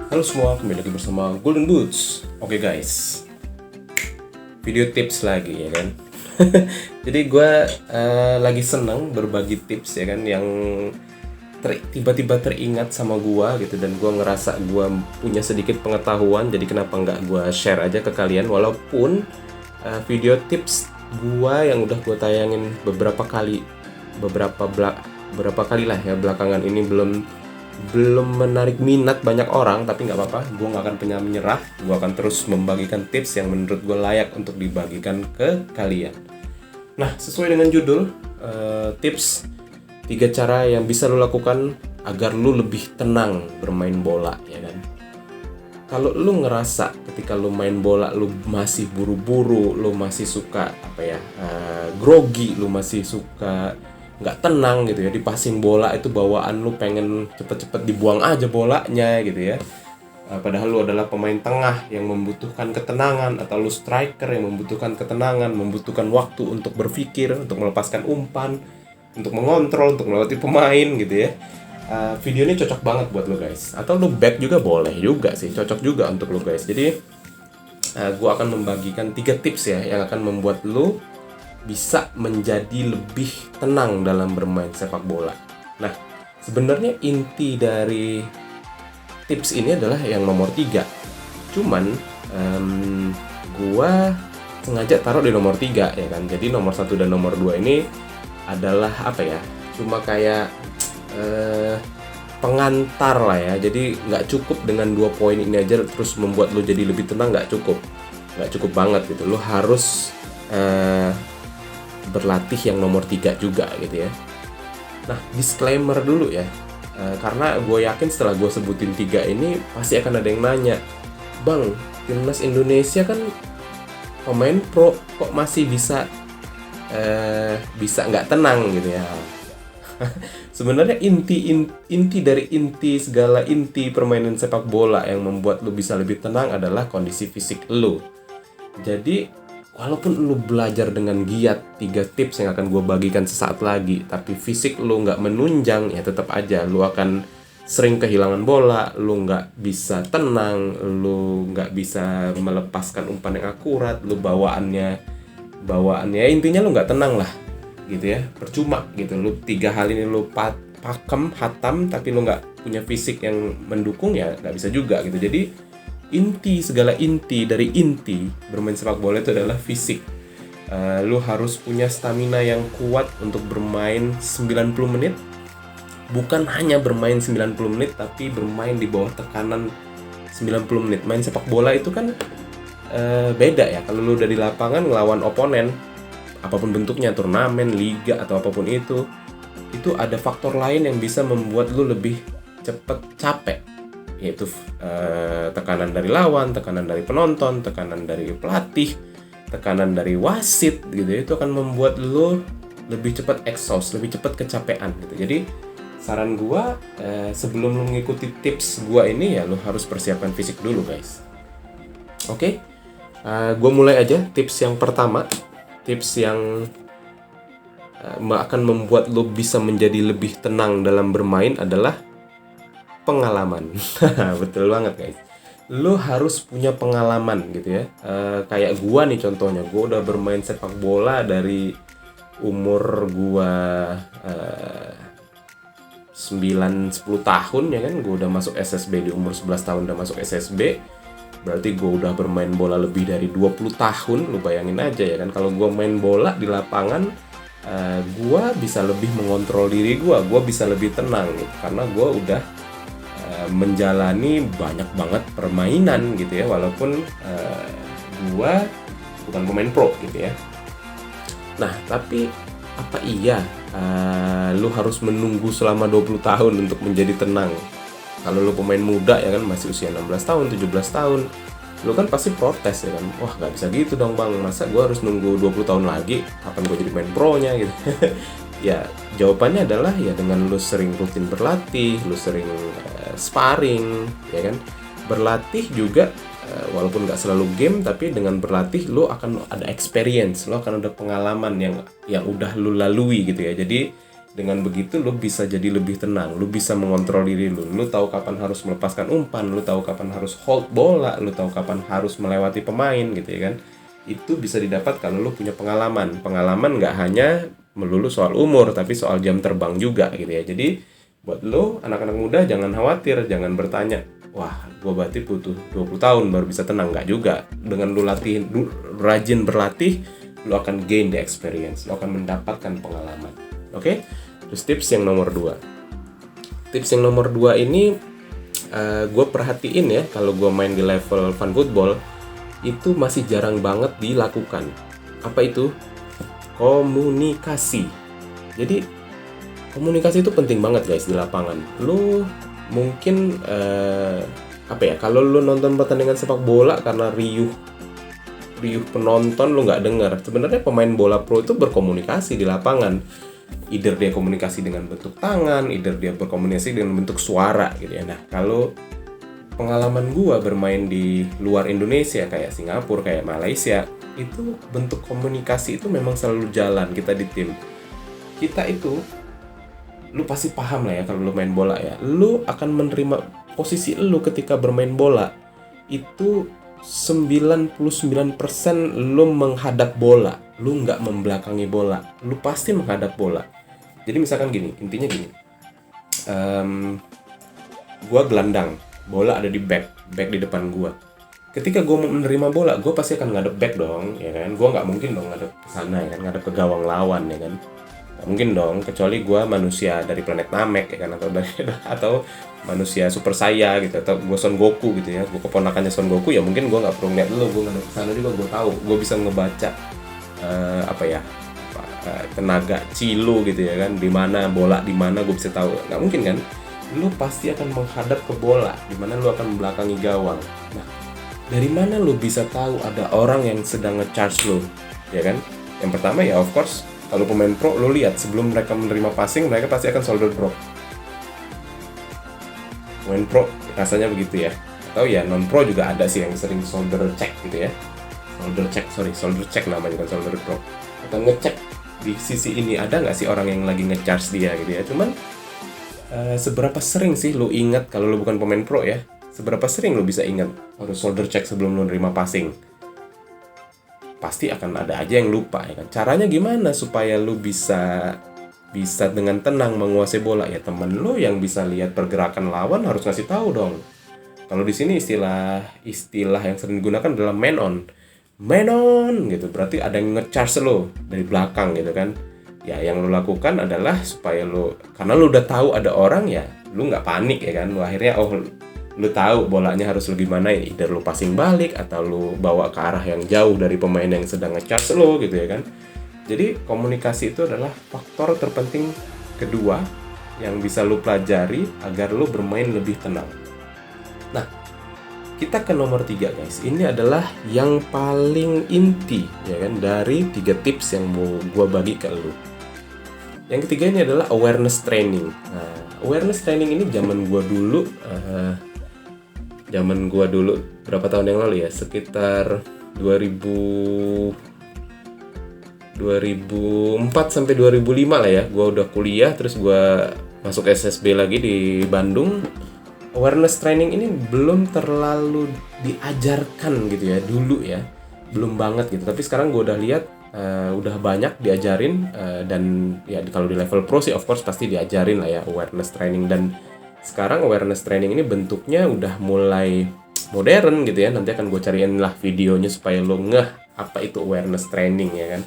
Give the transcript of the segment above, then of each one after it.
Halo semua, kembali lagi bersama Golden Boots. Oke guys, video tips lagi ya kan. Jadi gue lagi seneng berbagi tips ya kan, yang tiba-tiba teringat sama gue gitu, dan gue ngerasa gue punya sedikit pengetahuan. Jadi kenapa nggak gue share aja ke kalian, walaupun video tips gue yang udah gue tayangin beberapa kali lah ya belakangan ini belum menarik minat banyak orang, tapi nggak apa-apa, gue nggak akan pernah menyerah. Gue akan terus membagikan tips yang menurut gue layak untuk dibagikan ke kalian. Nah, sesuai dengan judul, tips 3 cara yang bisa lo lakukan agar lo lebih tenang bermain bola, ya kan? Kalau lo ngerasa ketika lo main bola lo masih buru-buru, lo masih suka grogi, lo masih suka nggak tenang gitu ya, di passing bola itu bawaan lu pengen cepet-cepet dibuang aja bolanya gitu ya. Padahal lu adalah pemain tengah yang membutuhkan ketenangan, atau lu striker yang membutuhkan ketenangan, membutuhkan waktu untuk berpikir, untuk melepaskan umpan, untuk mengontrol, untuk melewati pemain gitu ya. Video ini cocok banget buat lu guys. Atau lu back juga boleh juga sih, cocok juga untuk lu guys. Jadi gua akan membagikan 3 tips ya yang akan membuat lu bisa menjadi lebih tenang dalam bermain sepak bola. Nah, sebenarnya inti dari tips ini adalah yang nomor 3. Cuman gua sengaja taruh di nomor 3 ya kan. Jadi nomor 1 dan nomor 2 ini adalah cuma kayak pengantar lah ya. Jadi nggak cukup dengan 2 poin ini aja terus membuat lo jadi lebih tenang, nggak cukup banget gitu. Lo harus berlatih yang nomor 3 juga gitu ya. Nah, disclaimer dulu ya, karena gue yakin setelah gue sebutin 3 ini pasti akan ada yang nanya, "Bang, timnas Indonesia kan pemain pro, kok masih bisa nggak tenang gitu ya?" Sebenarnya inti dari segala inti permainan sepak bola yang membuat lu bisa lebih tenang adalah kondisi fisik lu. Jadi walaupun lu belajar dengan giat 3 tips yang akan gue bagikan sesaat lagi, tapi fisik lu nggak menunjang, ya tetap aja lu akan sering kehilangan bola, lu nggak bisa tenang, lu nggak bisa melepaskan umpan yang akurat, lu bawaannya intinya lu nggak tenang lah gitu ya. Percuma gitu, lu 3 hal ini lu hatam tapi lu nggak punya fisik yang mendukung, ya nggak bisa juga gitu. Jadi segala inti dari inti bermain sepak bola itu adalah fisik. Lu harus punya stamina yang kuat untuk bermain 90 menit. Bukan hanya bermain 90 menit, tapi bermain di bawah tekanan 90 menit. Main sepak bola itu kan beda ya. Kalau lu udah di lapangan ngelawan oponen, apapun bentuknya, turnamen, liga, atau apapun itu ada faktor lain yang bisa membuat lu lebih cepet capek, yaitu tekanan dari lawan, tekanan dari penonton, tekanan dari pelatih, tekanan dari wasit gitu ya. Itu akan membuat lo lebih cepat exhaust, lebih cepat kecapean gitu. Jadi saran gua, sebelum lo mengikuti tips gua ini, ya lo harus persiapkan fisik dulu guys. Oke, gua mulai aja. Tips yang pertama, tips yang akan membuat lo bisa menjadi lebih tenang dalam bermain adalah pengalaman. Betul banget guys, lu harus punya pengalaman gitu ya. Kayak gua nih contohnya, gua udah bermain sepak bola dari umur gua 9-10 tahun ya kan. Gua udah masuk SSB di umur 11 tahun, udah masuk SSB. Berarti gua udah bermain bola lebih dari 20 tahun. Lu bayangin aja ya kan, kalau gua main bola di lapangan, gua bisa lebih mengontrol diri gua bisa lebih tenang gitu, karena gua udah menjalani banyak banget permainan gitu ya, walaupun gua bukan pemain pro gitu ya. Nah, tapi apa iya lu harus menunggu selama 20 tahun untuk menjadi tenang? Kalau lu pemain muda ya kan, masih usia 16 tahun, 17 tahun, lu kan pasti protes ya kan, wah nggak bisa gitu dong bang, masa gua harus nunggu 20 tahun lagi, kapan gua jadi main pro-nya gitu. Ya, jawabannya adalah ya dengan lu sering rutin berlatih, lu sering sparring, ya kan. Berlatih juga, walaupun nggak selalu game, tapi dengan berlatih lu akan ada experience, lu akan ada pengalaman yang udah lu lalui gitu ya. Jadi Dengan begitu lu bisa jadi lebih tenang, lu bisa mengontrol diri lu tahu kapan harus melepaskan umpan, lu tahu kapan harus hold bola, lu tahu kapan harus melewati pemain gitu ya kan. Itu bisa didapat kalau lu punya pengalaman. Pengalaman nggak hanya melulu soal umur, tapi soal jam terbang juga gitu ya. Jadi buat lu anak-anak muda jangan khawatir, jangan bertanya, wah gua berarti butuh 20 tahun baru bisa tenang. Nggak juga. Dengan lu rajin berlatih, lu akan gain the experience, lu akan mendapatkan pengalaman. Oke? Terus tips yang nomor 2. Tips yang nomor 2 ini gue perhatiin ya, kalau gue main di level fun football itu masih jarang banget dilakukan. Apa itu? Komunikasi. Jadi komunikasi itu penting banget guys di lapangan. Lu mungkin kalau lu nonton pertandingan sepak bola karena riuh penonton lu nggak dengar. Sebenarnya pemain bola pro itu berkomunikasi di lapangan. Either dia komunikasi dengan bentuk tangan, either dia berkomunikasi dengan bentuk suara gitu ya. Nah, kalau pengalaman gua bermain di luar Indonesia kayak Singapura, kayak Malaysia, itu bentuk komunikasi itu memang selalu jalan kita di tim. Kita itu, lu pasti paham lah ya kalau lu main bola ya. Lu akan menerima posisi lu ketika bermain bola itu 99% lu menghadap bola. Lu nggak membelakangi bola, lu pasti menghadap bola. Jadi misalkan gini, intinya gini, gua gelandang, bola ada di back di depan gua. Ketika gua mau menerima bola, gua pasti akan ngadep back dong, ya kan? Gua nggak mungkin dong ngadep ke sana ya kan, ngadep ke gawang lawan ya kan? Nggak mungkin dong, kecuali gua manusia dari planet Namek ya kan, atau manusia super saya gitu, atau gua Son Goku gitu ya, gua keponakannya Son Goku ya mungkin gua nggak perlu lihat dulu, gua ngadep ke sana juga gua tahu, gua bisa ngebaca tenaga Cilu gitu ya kan, di mana bola di mana gue bisa tahu. Nggak mungkin kan, lu pasti akan menghadap ke bola di mana lu akan membelakangi gawang. Nah, dari mana lu bisa tahu ada orang yang sedang nge-charge lu ya kan? Yang pertama ya of course kalau pemain pro lu lihat sebelum mereka menerima passing mereka pasti akan shoulder drop. Pemain pro rasanya begitu ya, atau ya non pro juga ada sih yang sering shoulder check gitu ya. Shoulder check namanya, bukan shoulder drop. Atau ngecek di sisi ini ada nggak sih orang yang lagi nge-charge dia gitu ya. Cuman seberapa sering sih lu ingat kalau lu bukan pemain pro ya? Seberapa sering lu bisa ingat harus shoulder check sebelum lu nerima passing? Pasti akan ada aja yang lupa ya kan. Caranya gimana supaya lu bisa dengan tenang menguasai bola? Ya temen lu yang bisa lihat pergerakan lawan harus ngasih tahu dong. Kalau di sini istilah yang sering digunakan adalah man on gitu, berarti ada yang nge-charge lo dari belakang gitu kan. Ya yang lo lakukan adalah supaya lo, karena lo udah tahu ada orang ya, lo nggak panik ya kan. Lo akhirnya lo tahu bolanya harus lo gimana ya, either lo passing balik atau lo bawa ke arah yang jauh dari pemain yang sedang nge-charge lo gitu ya kan. Jadi komunikasi itu adalah faktor terpenting kedua yang bisa lo pelajari agar lo bermain lebih tenang. Nah, kita ke nomor 3 guys. Ini adalah yang paling inti ya kan dari 3 tips yang mau gua bagi ke lu. Yang ketiga ini adalah awareness training. Nah, awareness training ini zaman gua dulu berapa tahun yang lalu ya? Sekitar 2004 sampai 2005 lah ya. Gua udah kuliah terus gua masuk SSB lagi di Bandung. Awareness training ini belum terlalu diajarkan gitu ya dulu ya, belum banget gitu. Tapi sekarang gue udah lihat udah banyak diajarin dan ya kalau di level pro sih of course pasti diajarin lah ya awareness training. Dan sekarang awareness training ini bentuknya udah mulai modern gitu ya. Nanti akan gue cariin lah videonya supaya lo ngeh apa itu awareness training ya kan.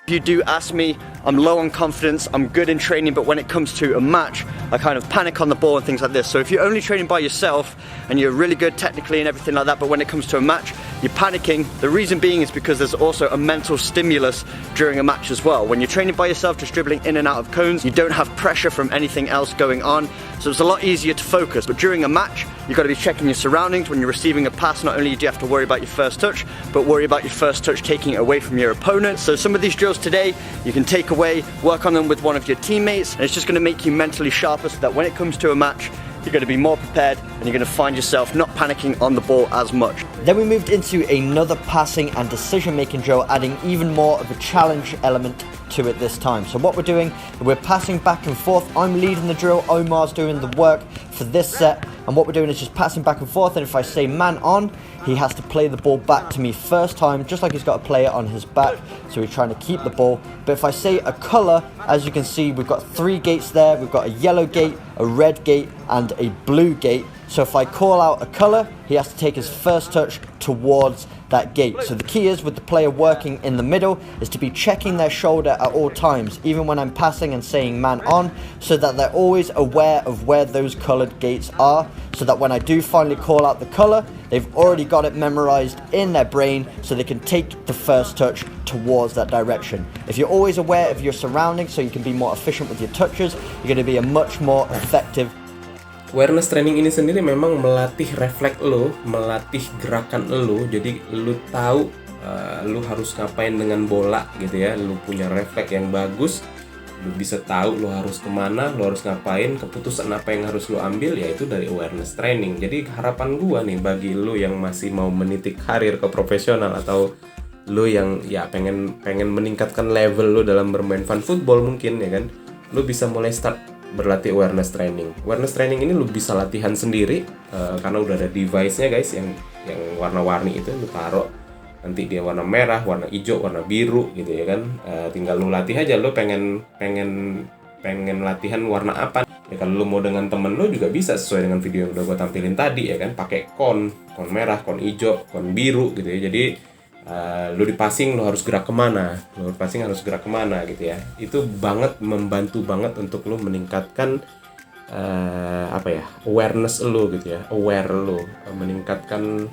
If you do ask me, I'm low on confidence, I'm good in training, but when it comes to a match, I kind of panic on the ball and things like this. So if you're only training by yourself and you're really good technically and everything like that, but when it comes to a match, you're panicking. The reason being is because there's also a mental stimulus during a match as well. When you're training by yourself, just dribbling in and out of cones, you don't have pressure from anything else going on. So it's a lot easier to focus. But during a match, you've got to be checking your surroundings. When you're receiving a pass, not only do you have to worry about your first touch, but worry about your first touch taking it away from your opponent. So some of these drills today, you can take away, work on them with one of your teammates, and it's just going to make you mentally sharper so that when it comes to a match, you're going to be more prepared, and you're going to find yourself not panicking on the ball as much. Then we moved into another passing and decision-making drill, adding even more of a challenge element to it this time. So what we're doing, we're passing back and forth. I'm leading the drill, Omar's doing the work for this set, and what we're doing is just passing back and forth, and if I say man on, he has to play the ball back to me first time, just like he's got to play it on his back, so he's trying to keep the ball. But if I say a colour, as you can see, we've got 3 gates there. We've got a yellow gate, a red gate, and a blue gate. So if I call out a colour, he has to take his first touch towards that gate. So the key is, with the player working in the middle, is to be checking their shoulder at all times, even when I'm passing and saying man on, so that they're always aware of where those coloured gates are, so that when I do finally call out the colour, they've already got it memorised in their brain, so they can take the first touch towards that direction. If you're always aware of your surroundings, so you can be more efficient with your touches, you're going to be a much more effective. Awareness training ini sendiri memang melatih refleks lo, melatih gerakan lo. Jadi lo tahu lo harus ngapain dengan bola gitu ya. Lo punya refleks yang bagus, lo bisa tahu lo harus kemana, lo harus ngapain, keputusan apa yang harus lo ambil, yaitu dari awareness training. Jadi harapan gua nih bagi lo yang masih mau menitik karir ke profesional, atau lo yang ya pengen meningkatkan level lo dalam bermain fun football mungkin ya kan, lo bisa mulai start berlatih awareness training. Awareness training ini lu bisa latihan sendiri karena udah ada device-nya guys, yang warna-warni itu lu taruh, nanti dia warna merah, warna hijau, warna biru gitu ya kan. Tinggal lu latih aja, lu pengen latihan warna apa. Ya kalau lu mau dengan temen lu juga bisa, sesuai dengan video yang udah gua tampilin tadi ya kan, pakai kon merah, kon hijau, kon biru gitu ya. Jadi lu di passing lu harus gerak kemana, gitu ya. Itu membantu banget untuk lu meningkatkan awareness lu gitu ya, meningkatkan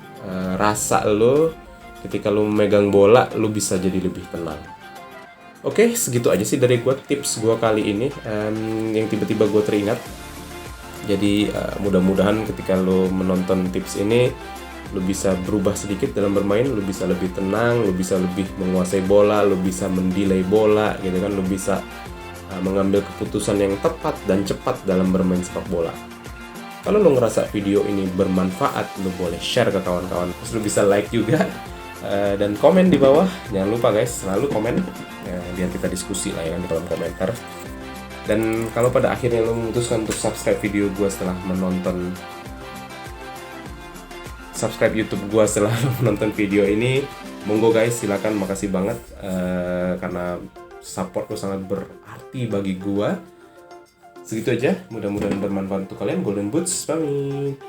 rasa lu ketika lu memegang bola, lu bisa jadi lebih tenang. Oke, segitu aja sih dari gua, tips gua kali ini yang tiba-tiba gua teringat. Jadi mudah-mudahan ketika lu menonton tips ini, lu bisa berubah sedikit dalam bermain, lu bisa lebih tenang, lu bisa lebih menguasai bola, lu bisa mendelay bola gitu kan, lu bisa mengambil keputusan yang tepat dan cepat dalam bermain sepak bola. Kalau lu ngerasa video ini bermanfaat, lu boleh share ke kawan-kawan, terus lu bisa like juga dan komen di bawah. Jangan lupa guys, selalu komen ya, biar kita diskusi lah ya di kolom komentar. Dan kalau pada akhirnya lu memutuskan untuk subscribe video gua setelah menonton subscribe YouTube gua setelah menonton video ini, monggo guys, silakan, makasih banget karena support lo sangat berarti bagi gua. Segitu aja, mudah-mudahan bermanfaat untuk kalian. Golden Boots pamit.